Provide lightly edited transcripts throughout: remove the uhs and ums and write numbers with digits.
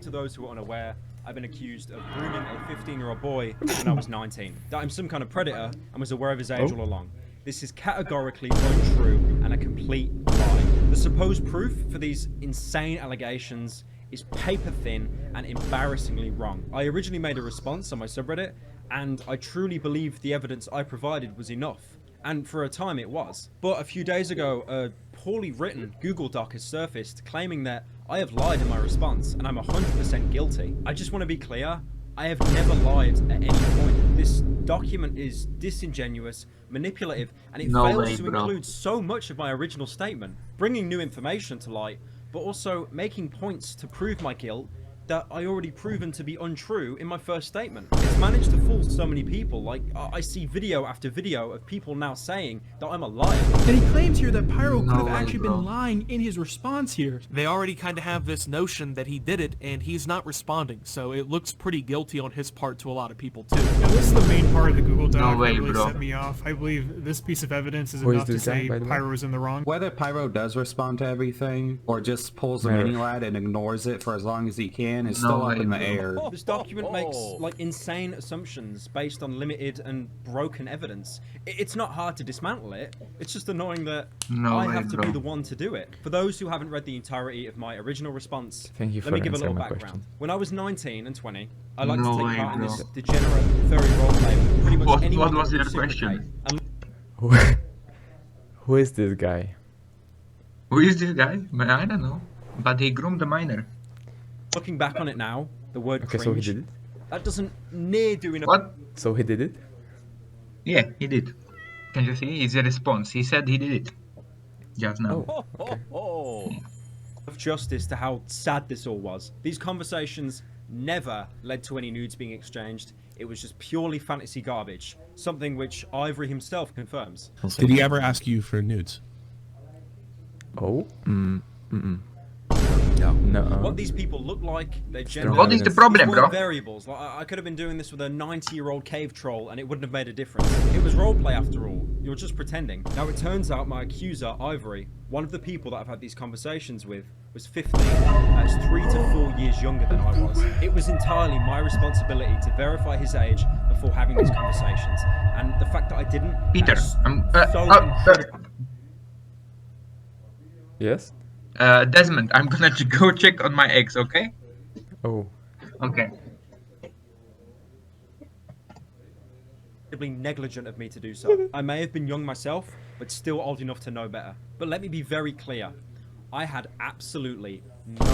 to those who are unaware, I've been accused of grooming a 15-year-old boy when I was 19. That I'm some kind of predator and was aware of his age all along. This is categorically untrue and a complete lie. The supposed proof for these insane allegations is paper thin and embarrassingly wrong. I originally made a response on my subreddit, and I truly believed the evidence I provided was enough. And for a time it was. But a few days ago, a poorly written Google Doc has surfaced claiming that I have lied in my response and I'm 100% guilty. I just want to be clear, I have never lied at any point. This document is disingenuous, manipulative, and it fails to include so much of my original statement, bringing new information to light, but also making points to prove my guilt that I already proven to be untrue in my first statement. It's managed to fool so many people. Like, I see video after video of people now saying that I'm a liar. And he claims here that Pyro could have actually been lying in his response here. They already kind of have this notion that he did it, and he's not responding, so it looks pretty guilty on his part to a lot of people, too. Now, this is the main part of the Google Doc that really set me off. I believe this piece of evidence is enough to say Pyro's in the wrong. Whether Pyro does respond to everything, or just pulls a mini lad and ignores it for as long as he can, is still up in the air. This document makes like insane assumptions based on limited and broken evidence. It's not hard to dismantle it. It's just annoying that I have to be the one to do it. For those who haven't read the entirety of my original response, let me give a little background. When I was 19 and 20, I liked to take part in this degenerate furry roleplay with pretty much anyone. What was your question? Who is this guy? Who is this guy? I don't know. But he groomed a minor. Looking back on it now, the word cringe, so he did it? that doesn't near do enough. What? So he did it? Yeah, he did. Can you see? It's a response. He said he did it. Just now. Of justice to how sad this all was. These conversations never led to any nudes being exchanged. It was just purely fantasy garbage. Something which Ivory himself confirms. Did he ever ask you for nudes? Oh? No. What these people look like, their gender. What is the problem, bro? Variables. Like, I could have been doing this with a 90-year-old cave troll and it wouldn't have made a difference. It was roleplay after all. You're just pretending. Now it turns out my accuser, Ivory, one of the people that I've had these conversations with, was 15. That's 3 to 4 years younger than I was. It was entirely my responsibility to verify his age before having these conversations. And the fact that I didn't... Peter, Yes? Desmond, I'm gonna go check on my eggs, okay? Oh. Okay. Negligent of me to do so. I may have been young myself, but still old enough to know better. But let me be very clear. I had absolutely no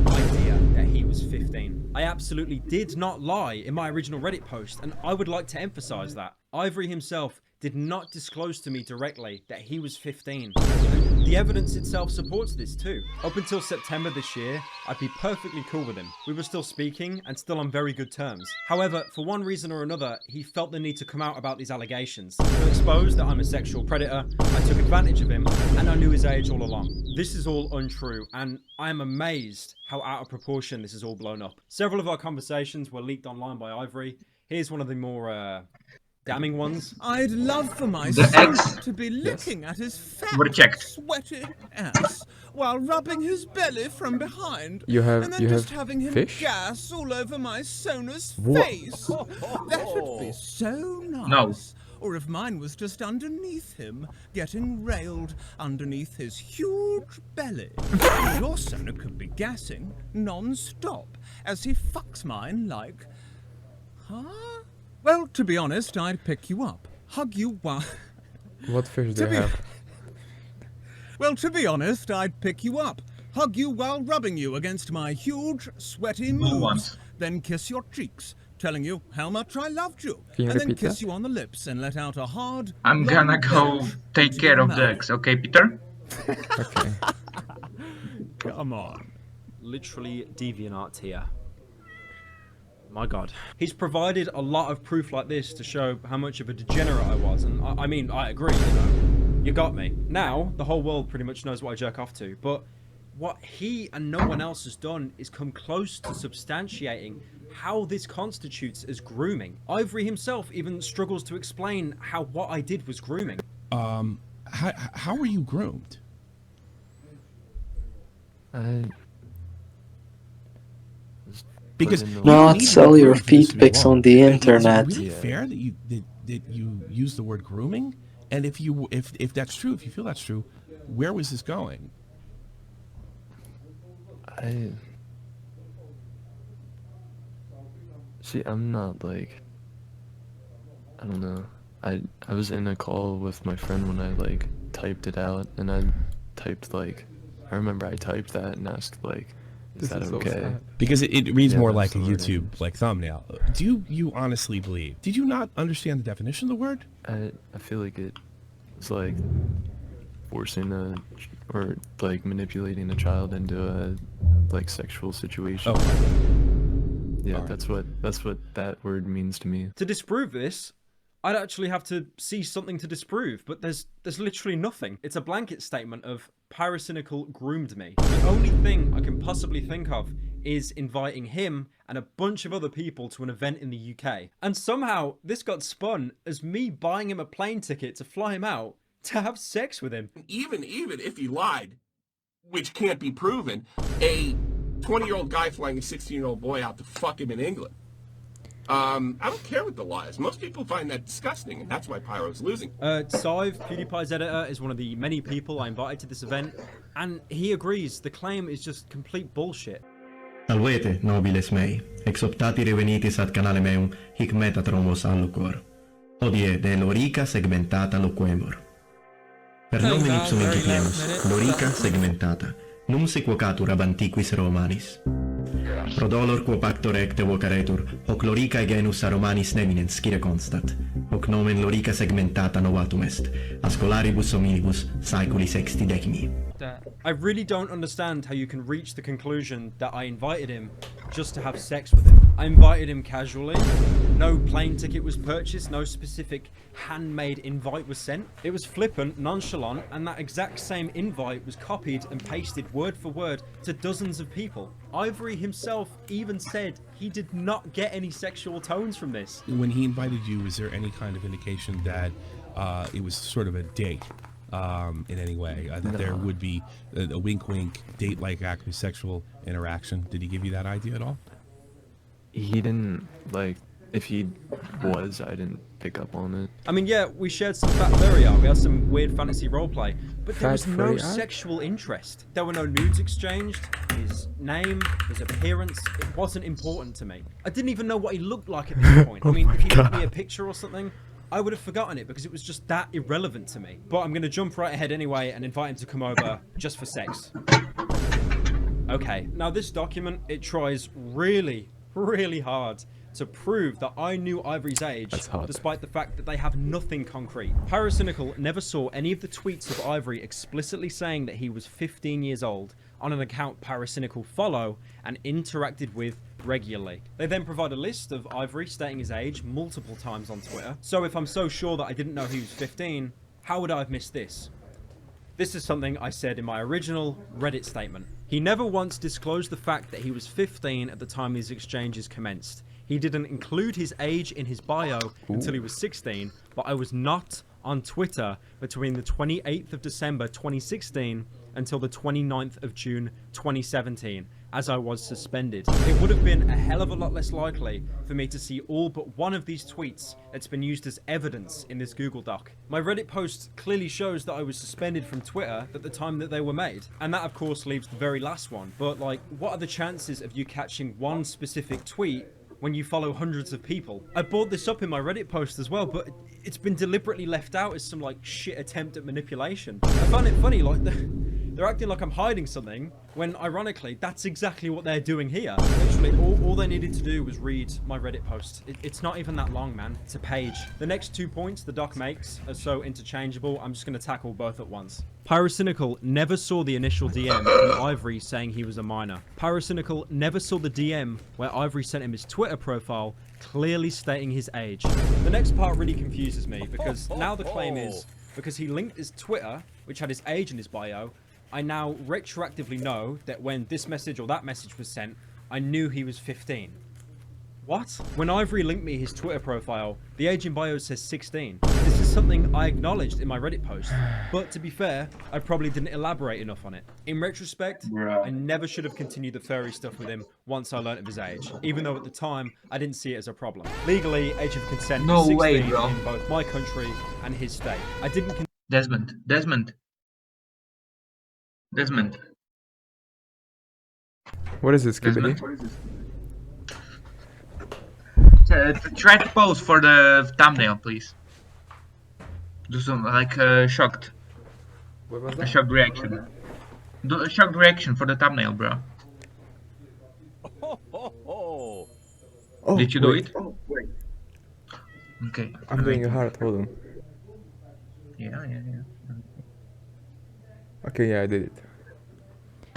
idea that he was 15. I absolutely did not lie in my original Reddit post, and I would like to emphasize that. Ivory himself did not disclose to me directly that he was 15. And the evidence itself supports this too. Up until September this year, I'd be perfectly cool with him. We were still speaking and still on very good terms. However, for one reason or another, he felt the need to come out about these allegations. To expose that I'm a sexual predator, I took advantage of him, and I knew his age all along. This is all untrue, and I am amazed how out of proportion this is all blown up. Several of our conversations were leaked online by Ivory. Here's one of the more damning ones. I'd love for my son to be looking at his fat, sweaty ass while rubbing his belly from behind, and then just having him gas all over my Sona's face. That would be so nice. No. Or if mine was just underneath him, getting railed underneath his huge belly. Your Sona could be gassing non-stop as he fucks mine like... Huh? Well, to be honest, I'd pick you up, hug you while... What fish do you have? Well, to be honest, I'd pick you up, hug you while rubbing you against my huge, sweaty moves, then kiss your cheeks, telling you how much I loved you, and then kiss you on the lips and let out a hard... I'm gonna go take care of the eggs, okay, Peter? Okay. Come on. Literally DeviantArt here. My God. He's provided a lot of proof like this to show how much of a degenerate I was, and I mean, I agree, you know. You got me. Now, the whole world pretty much knows what I jerk off to, but what he and no one else has done is come close to substantiating how this constitutes as grooming. Ivory himself even struggles to explain how what I did was grooming. How were you groomed? Because not sell your feet pics on the internet. Is it really fair that you use the word grooming? And if that's true, if you feel that's true, where was this going? See, I'm not like, I don't know. I was in a call with my friend when I like typed it out, and I typed like, I remember I typed that and asked like, is that okay? Because it reads more like a YouTube like thumbnail. Do you honestly believe? Did you not understand the definition of the word? I feel like it was like forcing or like manipulating a child into a like sexual situation. Yeah, right. That's what that word means to me. To disprove this, I'd actually have to see something to disprove, but there's literally nothing. It's a blanket statement of Pyrocynical groomed me. The only thing I can possibly think of is inviting him and a bunch of other people to an event in the UK. And somehow this got spun as me buying him a plane ticket to fly him out to have sex with him. Even if he lied, which can't be proven, a 20-year-old guy flying a 16-year-old boy out to fuck him in England. I don't care what the law is. Most people find that disgusting, and that's why Pyro's losing. Sive, PewDiePie's editor, is one of the many people I invited to this event, and he agrees the claim is just complete bullshit. Salvete, nobiles mei, ex optati revenitis ad canale meum, hic metatromos allucor. Hodie de lorica segmentata loquemur. Per nomen ipsum incipiemus, lorica segmentata, num si quocatur ab antiquis Romanis. Pro dolor quo pacto recte vocaretur, hoc loricae genus a Romanis neminens scire constat, hoc nomen lorica segmentata novatum est, a scholaribus hominibus saeculi sexti decimi. I really don't understand how you can reach the conclusion that I invited him just to have sex with him. I invited him casually. No plane ticket was purchased, no specific handmade invite was sent. It was flippant, nonchalant, and that exact same invite was copied and pasted word for word to dozens of people. Ivory himself even said he did not get any sexual tones from this. When he invited you, is there any kind of indication that it was sort of a date? In any way, that there would be a wink-wink, date-like act with sexual interaction? Did he give you that idea at all? He didn't, like, if he was, I didn't pick up on it. I mean, yeah, we shared some factoria, we had some weird fantasy roleplay, but there was no sexual interest. There were no nudes exchanged, his name, his appearance, it wasn't important to me. I didn't even know what he looked like at this point. I mean, if he gave me a picture or something, I would have forgotten it because it was just that irrelevant to me. But I'm going to jump right ahead anyway and invite him to come over just for sex. Okay, now this document, it tries really, really hard to prove that I knew Ivory's age, despite the fact that they have nothing concrete. Pyrocynical never saw any of the tweets of Ivory explicitly saying that he was 15 years old on an account Pyrocynical follow and interacted with regularly. They then provide a list of Ivory stating his age multiple times on Twitter. So if I'm so sure that I didn't know he was 15, how would I have missed this? This is something I said in my original Reddit statement. He never once disclosed the fact that he was 15 at the time these exchanges commenced. He didn't include his age in his bio until he was 16, but I was not on Twitter between the 28th of December 2016 until the 29th of June 2017, as I was suspended. It would have been a hell of a lot less likely for me to see all but one of these tweets that's been used as evidence in this Google Doc. My Reddit post clearly shows that I was suspended from Twitter at the time that they were made. And that of course leaves the very last one. But like, what are the chances of you catching one specific tweet when you follow hundreds of people? I brought this up in my Reddit post as well, but it's been deliberately left out as some like shit attempt at manipulation. I found it funny, like they're acting like I'm hiding something, when ironically, that's exactly what they're doing here. Literally, all they needed to do was read my Reddit post. It's not even that long, man. It's a page. The next 2 points the doc makes are so interchangeable, I'm just going to tackle both at once. Pyrocynical never saw the initial DM from Ivory saying he was a minor. Pyrocynical never saw the DM where Ivory sent him his Twitter profile clearly stating his age. The next part really confuses me because now the claim is because he linked his Twitter, which had his age in his bio, I now retroactively know that when this message or that message was sent, I knew he was 15. What? When Ivory linked me his Twitter profile, the age in bio says 16. This is something I acknowledged in my Reddit post, but to be fair, I probably didn't elaborate enough on it. In retrospect, I never should have continued the furry stuff with him once I learnt of his age, even though at the time I didn't see it as a problem. Legally, age of consent is 16 in both my country and his state. I didn't. Desmond. What is this, Skibidi? Try to pose for the thumbnail, please. Do some like shocked. What was A that? shocked reaction. Do a shocked reaction for the thumbnail, bro. Oh, Did you do wait. it? Okay. I'm doing a heart, hold on. Yeah. Okay, yeah, I did it.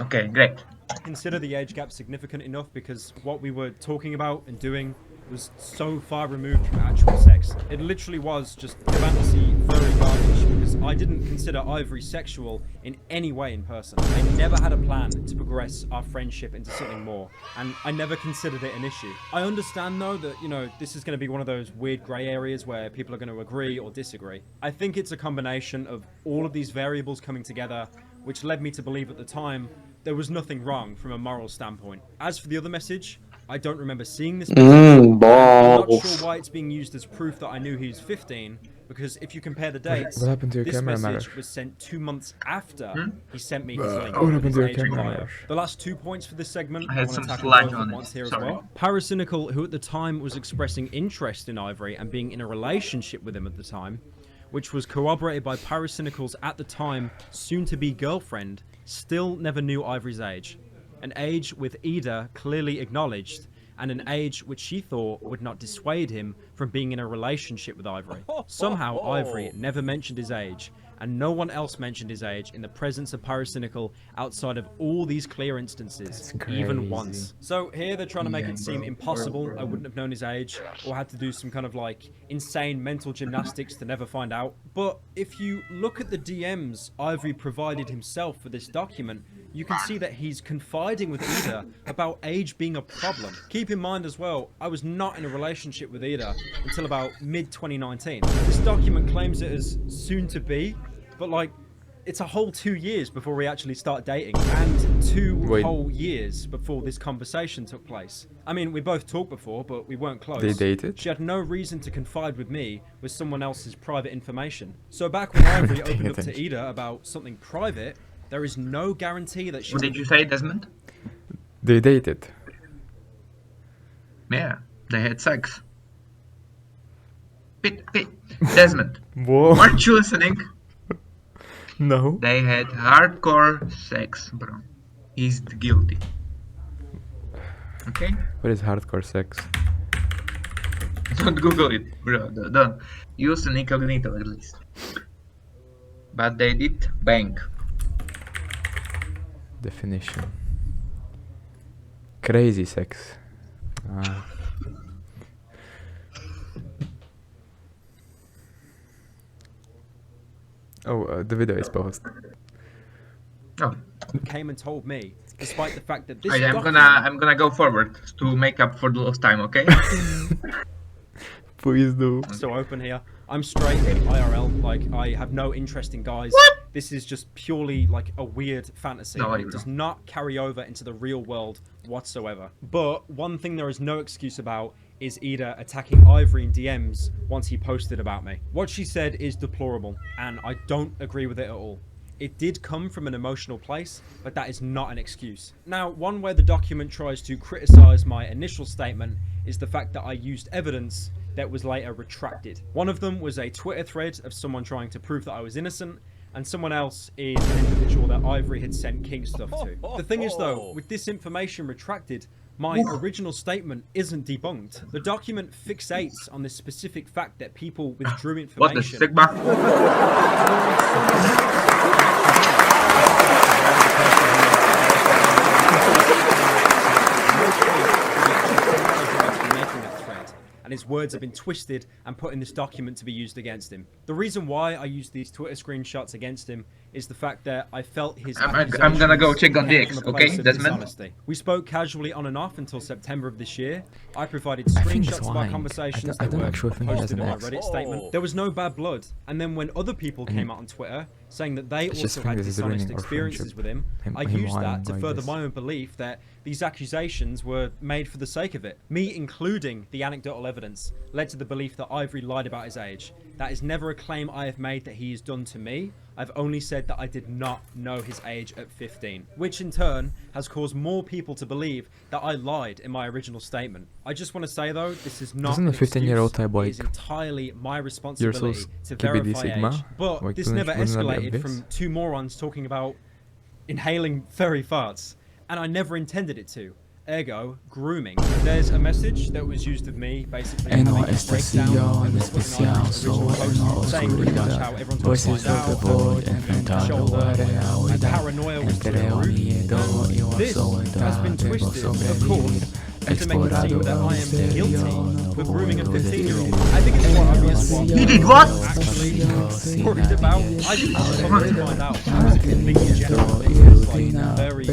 Okay, great. Consider the age gap significant enough because what we were talking about and doing was so far removed from actual sex. It literally was just fantasy, furry garbage because I didn't consider Ivory sexual in any way in person. I never had a plan to progress our friendship into something more, and I never considered it an issue. I understand though that, you know, this is going to be one of those weird grey areas where people are going to agree or disagree. I think it's a combination of all of these variables coming together, which led me to believe at the time there was nothing wrong from a moral standpoint. As for the other message, I don't remember seeing this message. I'm not sure why it's being used as proof that I knew he was 15, because if you compare the dates, What happened to your this camera, message Marosh? was sent 2 months after he sent me his link. What happened to your his age camera, bio. Marosh? The last 2 points for this segment, I I had want to some tackle sludge both on at it. once here Sorry. as well. Pyrocynical, who at the time was expressing interest in Ivory and being in a relationship with him at the time, which was corroborated by Pyrocynical's at the time soon-to-be girlfriend, still never knew Ivory's age. An age with Ida clearly acknowledged, and an age which she thought would not dissuade him from being in a relationship with Ivory. Somehow Ivory never mentioned his age, and no one else mentioned his age in the presence of Pyrocynical outside of all these clear instances, even once. So here they're trying to make it seem impossible I wouldn't have known his age, or had to do some kind of like insane mental gymnastics to never find out. But if you look at the DMs Ivory provided himself for this document, you can see that he's confiding with Ida about age being a problem. Keep in mind as well, I was not in a relationship with Ida until about mid-2019. This document claims it as soon to be, but like, it's a whole 2 years before we actually start dating, and 2 whole years before this conversation took place. I mean, we both talked before, but we weren't close. They dated? She had no reason to confide with me with someone else's private information. So back when Ivory opened up to Ida about something private, there is no guarantee that she... What did you say, Desmond? They dated. Yeah, they had sex. Desmond, Whoa. weren't you listening? No. They had hardcore sex, bro. He's guilty. Okay? What is hardcore sex? Don't Google it, bro. Don't. Use an incognito at least. But they did bang. Definition. Crazy sex. Oh, the video is paused. Oh. Came and told me, despite the fact that this I'm gonna go forward to make up for the lost time, okay? Please do. So open here. I'm straight IRL, like I have no interest in guys. What? This is just purely like a weird fantasy. No, it does not carry over into the real world whatsoever. But one thing there is no excuse about is Ida attacking Ivory in DMs once he posted about me. What she said is deplorable, and I don't agree with it at all. It did come from an emotional place, but that is not an excuse. Now, one way the document tries to criticize my initial statement is the fact that I used evidence that was later retracted. One of them was a Twitter thread of someone trying to prove that I was innocent, and someone else is an individual that Ivory had sent kink stuff to. The thing is though, with this information retracted, my original statement isn't debunked. The document fixates on the specific fact that people withdrew information. What the Sigma? And his words have been twisted and put in this document to be used against him. The reason why I used these Twitter screenshots against him is the fact that I felt his I'm gonna go check on the accusations X, came from a okay, place of Desmond? dishonesty. We spoke casually on and off until September of this year. I provided I think it's screenshots of our lying. conversations I that don't were actually think he has posted in an my X. Reddit statement. There was no bad blood. And then when other people came out on Twitter saying that they just also think had this is dishonest ruining our experiences friendship. with him, I Him used that lying to like further this. my own belief that these accusations were made for the sake of it. Me including the anecdotal evidence led to the belief that Ivory lied about his age. That is never a claim I have made that he has done to me. I've only said that I did not know his age at 15, which in turn has caused more people to believe that I lied in my original statement. I just want to say though, this is not Doesn't a 15-year-old type it like is entirely my you're responsibility so to KBD verify Sigma? age. But Like, this wouldn't never that be escalated obvious? from two morons talking about inhaling furry farts, and I never intended it to. Ergo, grooming. There's a message that was used of me, basically En having no a breakdown of what's put in our original post, saying pretty much how everyone's going to find out, and shoulder, and paranoia was through the roof. This has been twisted, of course, to make it seem that I am guilty for grooming a 15-year-old. I think it's quite obvious what He did what? actually worried about. I just wanted to find out. It was a completely general thing. It's like very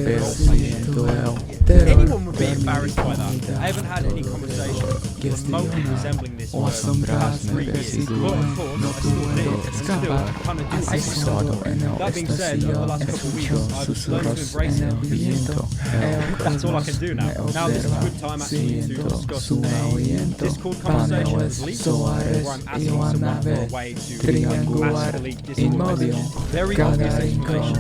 anyone would be embarrassed by that. I haven't had any conversation remotely resembling this for the past 3 years. But of course, I still did, and still kind of do hate myself. That being said, over the last couple of weeks, I've learned to embrace it. That's all I can do now. Now this is a good time actually to discuss a Discord conversation with leaks, where I'm asking someone for a way to massively discord messages. Very obvious explanation.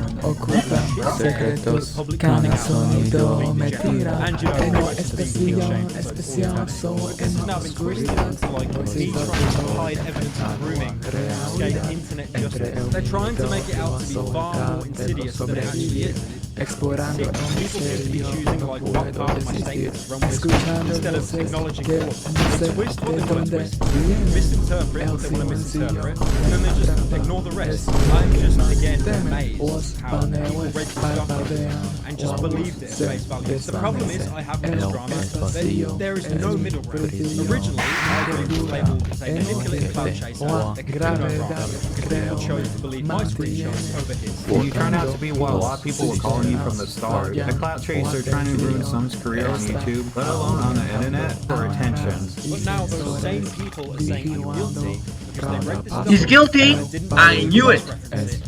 Secretos, Public cada coming out sonido me tira. and you know, pretty much just being king shamed. But this has now been twisted into like me trying to hide evidence of grooming to escape internet justice. They're trying to make it out to be far more insidious than it actually is. Explorando People seem to be choosing like what part of my statement to run with instead of acknowledging all of them. They twist what they want to twist, misinterpret what they want to misinterpret, and then they just ignore the rest. I'm just again amazed how people read this document and just believed it at face value. The problem is I have this drama that there is no middle ground. Originally, Ivory was labelled as a manipulative cloud chaser that could do no wrong, because people chose to believe my screenshots over his. You turned out to be what a lot of people were calling you from the start. A clout chaser trying to ruin someone's career on YouTube, let alone on the internet, for attention. But now those same people are saying I'm guilty because they read this He's guilty! I knew it!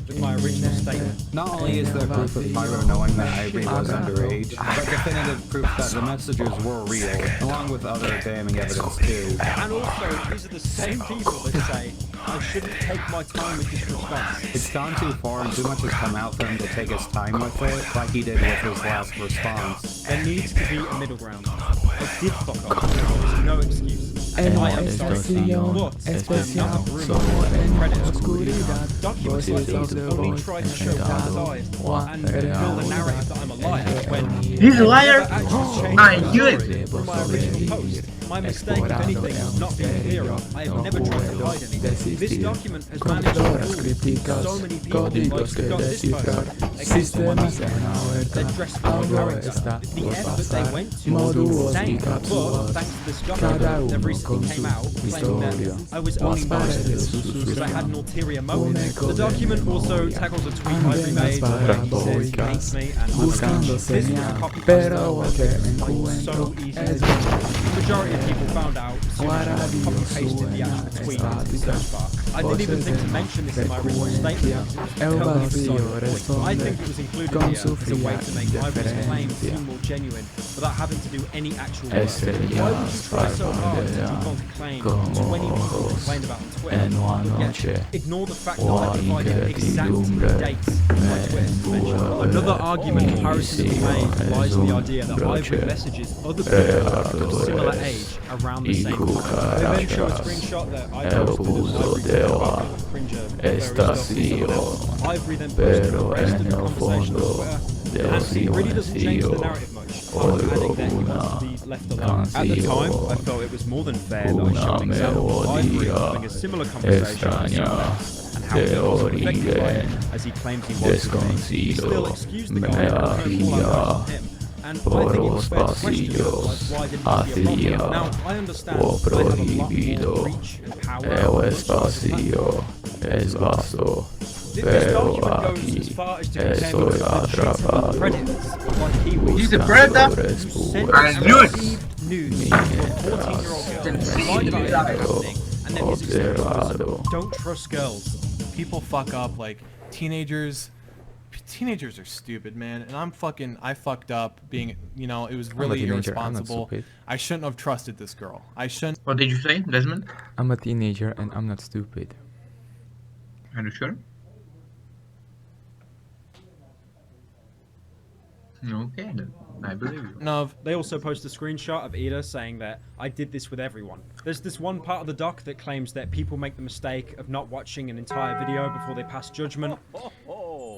with my original statement. Not only is there proof of Pyro knowing that Ivory was underage, but definitive proof that the messages were real, along with other damning evidence too. And also, these are the same people that say I shouldn't take my time with this response. It's gone too far and too much has come out for him to take his time with it, like he did with his last response. There needs to be a middle ground. I did fuck up. There's no excuse. And I am sorry. But I am not a groomer or a predator. Documents like these only try to show one side and build a narrative that I'm a liar when He's a liar! I knew it! From my original post. My mistake, if anything, is not being clearer. I have never tried to hide anything. This document has managed to fool so many people like got this post against the women that dressed for my character. The effort they went to was insane. But thanks to this document that recently came out claiming that I was only nice because I had an ulterior motive. The document also tackles a tweet Ivory made where he says he hates me and I'm a bitch. This was a copy paste like so easy to do. The majority of people found out as soon as I copy pasted the actual tweet into the search bar. I didn't even think to mention this in my original statement. I think it was included here as a way to make Ivory's claims seem more genuine without having to do any actual work. Why would you try so hard to keep on claim 20 people complained about on Twitter, yet ignore the fact that I provided exact dates in my Twitter mention? Another argument comparison made lies in the idea that Ivory messages other people of similar age around the same time. They then show a screenshot that I posted Ivory then posted the rest of the conversation on Twitter, and it really doesn't change the narrative much. I'm adding that he wants to be left alone. At the time, I felt it was more than fair that I showed an example of Ivory having a similar conversation with someone else, and how he was affected by it, as he claimed he was to me. He still excused the guy and turned all eyes on him. And I think it was fair to question, like, why didn't he see a problem? Now, I understand I have a lot more reach and power. This This document goes as far as to contend with legitimate predators, like he was. He's a predator? I knew it! News to a 14-year-old girl, lied about it happening, and then his excuse was, don't trust girls. People fuck up, like, teenagers are stupid, man, and I fucked up being, you know, it was really irresponsible. I shouldn't have trusted this girl. I shouldn't. What did you say, Desmond? I'm a teenager and I'm not stupid. Are you sure? Okay, then. I believe you. No, they also post a screenshot of Ida saying that I did this with everyone. There's this one part of the doc that claims that people make the mistake of not watching an entire video before they pass judgment.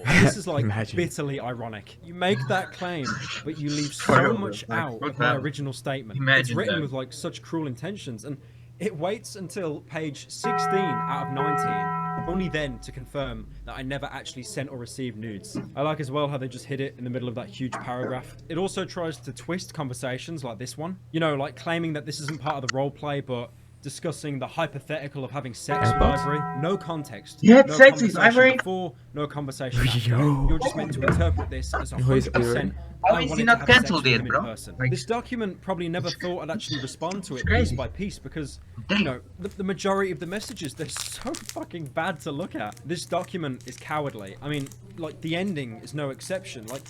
This is like bitterly ironic. You make that claim, but you leave so much out of my original statement. It's written with like such cruel intentions, and it waits until page 16 out of 19, only then to confirm that I never actually sent or received nudes. I like as well how they just hid it in the middle of that huge paragraph. It also tries to twist conversations like this one. You know, like claiming that this isn't part of the roleplay, but discussing the hypothetical of having sex with Ivory. No context. Yeah, no sex with Ivory. Before, no conversation after. You're just meant to interpret this as 100%. How is he not cancelled yet, bro? Like, this document probably never thought I'd actually respond to it piece by piece because, you know, the majority of the messages, they're so fucking bad to look at. This document is cowardly. I mean, like, the ending is no exception. Like,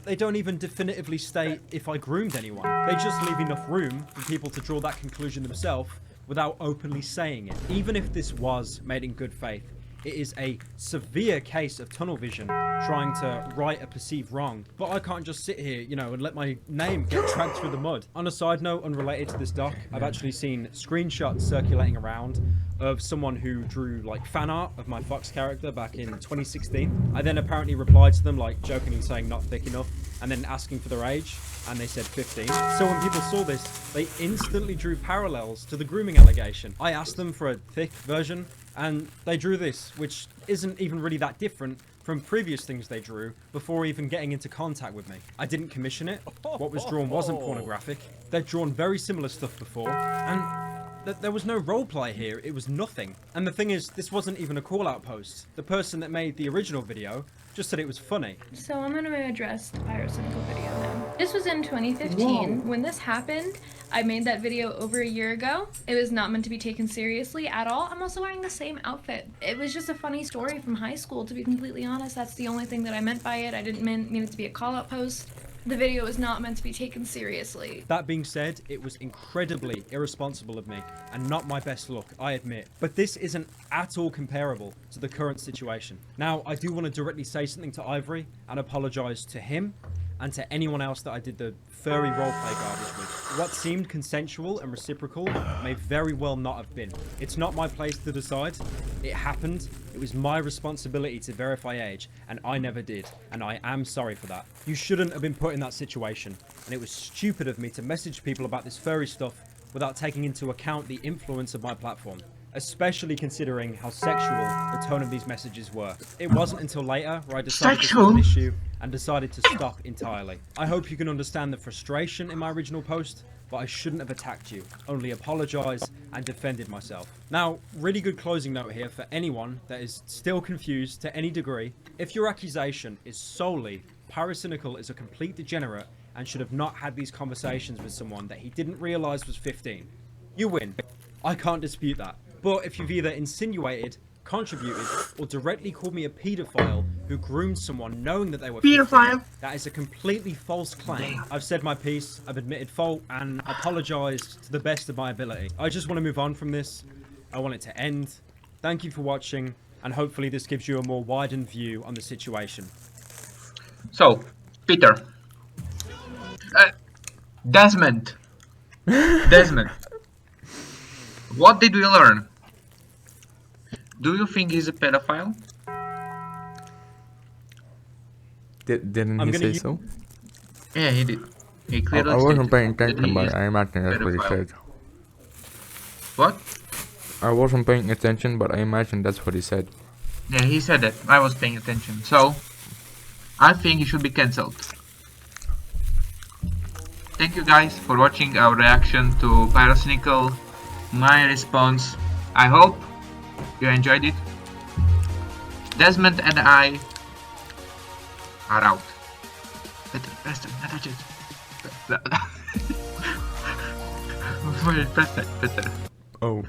they don't even definitively state if I groomed anyone. They just leave enough room for people to draw that conclusion themselves without openly saying it. Even if this was made in good faith, it is a severe case of tunnel vision trying to right a perceived wrong. But I can't just sit here, you know, and let my name get dragged through the mud. On a side note, unrelated to this doc, I've actually seen screenshots circulating around of someone who drew like fan art of my Fox character back in 2016. I then apparently replied to them like jokingly saying not thick enough and then asking for their age, and they said 15. So when people saw this, they instantly drew parallels to the grooming allegation. I asked them for a thick version and they drew this, which isn't even really that different from previous things they drew before even getting into contact with me. I didn't commission it. What was drawn wasn't pornographic. They'd drawn very similar stuff before, and there was no roleplay here. It was nothing. And the thing is, this wasn't even a call-out post. The person that made the original video just said it was funny. So I'm going to address the pyrocynical video now. This was in 2015. When this happened, I made that video over a year ago. It was not meant to be taken seriously at all. I'm also wearing the same outfit. It was just a funny story from high school, to be completely honest. That's the only thing that I meant by it. I didn't mean it to be a call-out post. The video was not meant to be taken seriously. That being said, it was incredibly irresponsible of me and not my best look, I admit. But this isn't at all comparable to the current situation. Now, I do want to directly say something to Ivory and apologize to him and to anyone else that I did the furry roleplay garbage with. What seemed consensual and reciprocal may very well not have been. It's not my place to decide. It happened. It was my responsibility to verify age, and I never did, and I am sorry for that. You shouldn't have been put in that situation, and it was stupid of me to message people about this furry stuff without taking into account the influence of my platform, especially considering how sexual the tone of these messages were. It wasn't until later where I decided this was an issue and decided to stop entirely. I hope you can understand the frustration in my original post, but I shouldn't have attacked you, only apologized and defended myself. Now, really good closing note here for anyone that is still confused to any degree. If your accusation is solely pyrocynical is a complete degenerate and should have not had these conversations with someone that he didn't realize was 15, you win. I can't dispute that. But if you've either insinuated, contributed, or directly called me a paedophile who groomed someone knowing that they were 15, that is a completely false claim. I've said my piece, I've admitted fault, and apologized to the best of my ability. I just want to move on from this. I want it to end. Thank you for watching, and hopefully this gives you a more widened view on the situation. So, Peter. Desmond. What did we learn? Do you think he's a pedophile? Didn't he say so? Yeah, he did. He clearly I wasn't stated paying that attention, he but is I imagine that's what he pedophile. said. What? I wasn't paying attention, but I imagine that's what he said. Yeah, he said that. I was paying attention. So, I think he should be cancelled. Thank you guys for watching our reaction to Pyrocynical. My response. I hope you enjoyed it. Desmond and I are out. Preston, not touch it. Preston. Oh.